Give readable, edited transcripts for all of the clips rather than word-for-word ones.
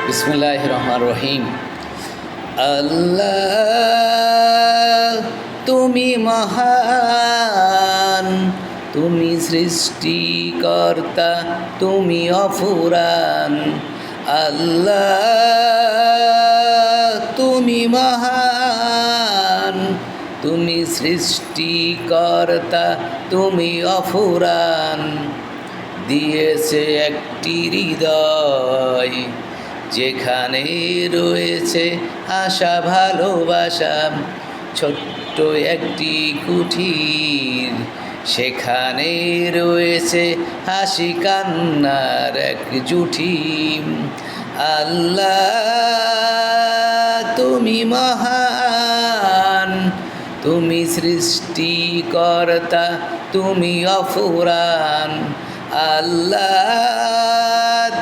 বিসমিল্লাহির রহমানির রহিম। আল্লাহ তুমি মহান, তুমি সৃষ্টিকর্তা, তুমি অফুরান। আল্লাহ তুমি মহান, তুমি সৃষ্টিকর্তা, তুমি অফুরান। দিয়েছে একটি হৃদয়, যেখানে রয়েছে আশা ভালোবাসা। ছোট্ট একটি কুঠির, সেখানে রয়েছে হাসি কান্নার এক জুটি। আল্লাহ তুমি মহান, তুমি সৃষ্টিকর্তা, তুমি অফুরান। আল্লাহ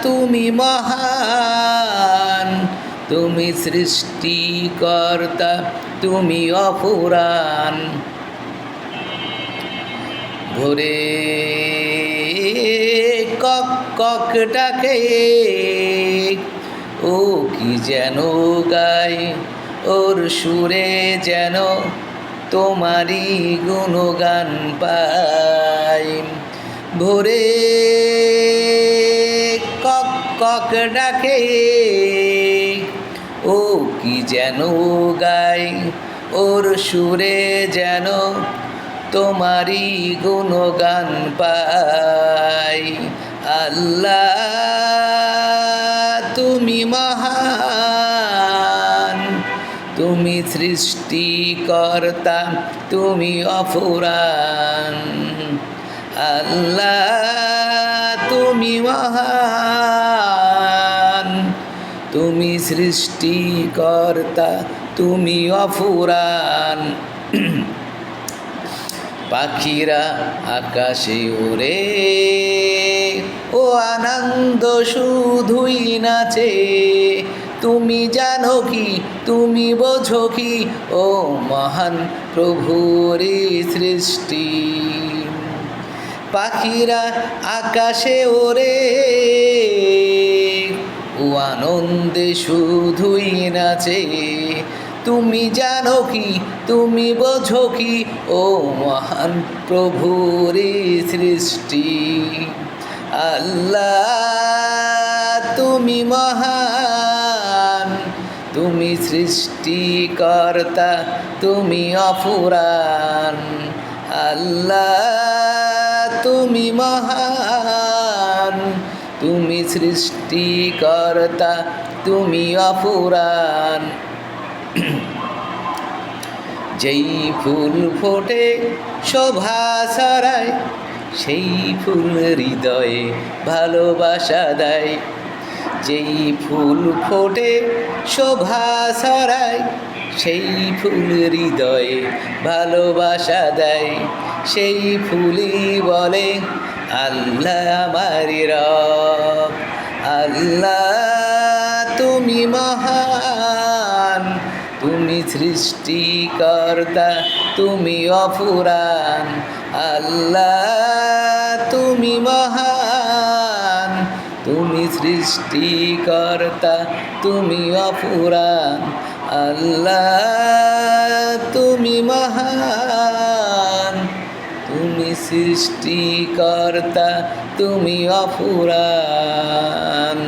তুমি মহান, তুমি সৃষ্টিকর্তা, তুমি অফুরান। ভোরে কক কক ডাকে, ও কি যেন গায়, ওর সুরে যেন তোমারই গুণগান পাই। ভোরে কক কক ডাকে, ও কি যেন গায়, ওর সুরে যেন তোমারই গুণগান পাই। আল্লাহ তুমি মহান, তুমি সৃষ্টিকর্তা, তুমি অফুরান। আল্লাহ তুমি মহান, তুমি সৃষ্টিকর্তা, তুমি অফুরান। পাখিরা আকাশে ওড়ে, ও আনন্দ শুধুই নাচে। তুমি জানো কি, তুমি বোঝো কি, ও মহান প্রভুর সৃষ্টি। পাখিরা আকাশে ওড়ে, ও আনন্দে শুধুই নাচে। তুমি জানো কি, তুমি বোঝো কি, ও মহান প্রভুর সৃষ্টি। আল্লাহ তুমি মহান, তুমি সৃষ্টিকর্তা, তুমি অফুরান। আল্লাহ তুমি মহান, তুমি সৃষ্টিকর্তা, তুমি অফুরান। যেই ফুল ফোটে শোভা ছড়ায়, সেই ফুল হৃদয়ে ভালোবাসা দেয়। যেই ফুল ফোটে শোভা ছড়ায়, সেই ফুল হৃদয়ে ভালোবাসা দেয়। সেই ফুলই বলে আল্লাহ আমার রব। আল্লাহ তুমি মহান, তুমি সৃষ্টিকর্তা, তুমি অফুরান। আল্লাহ তুমি মহান, তুমি সৃষ্টিকর্তা, তুমি অফুরান। আল্লাহ তুমি মহান, তুমি সৃষ্টিকর্তা, তুমি অফুরান।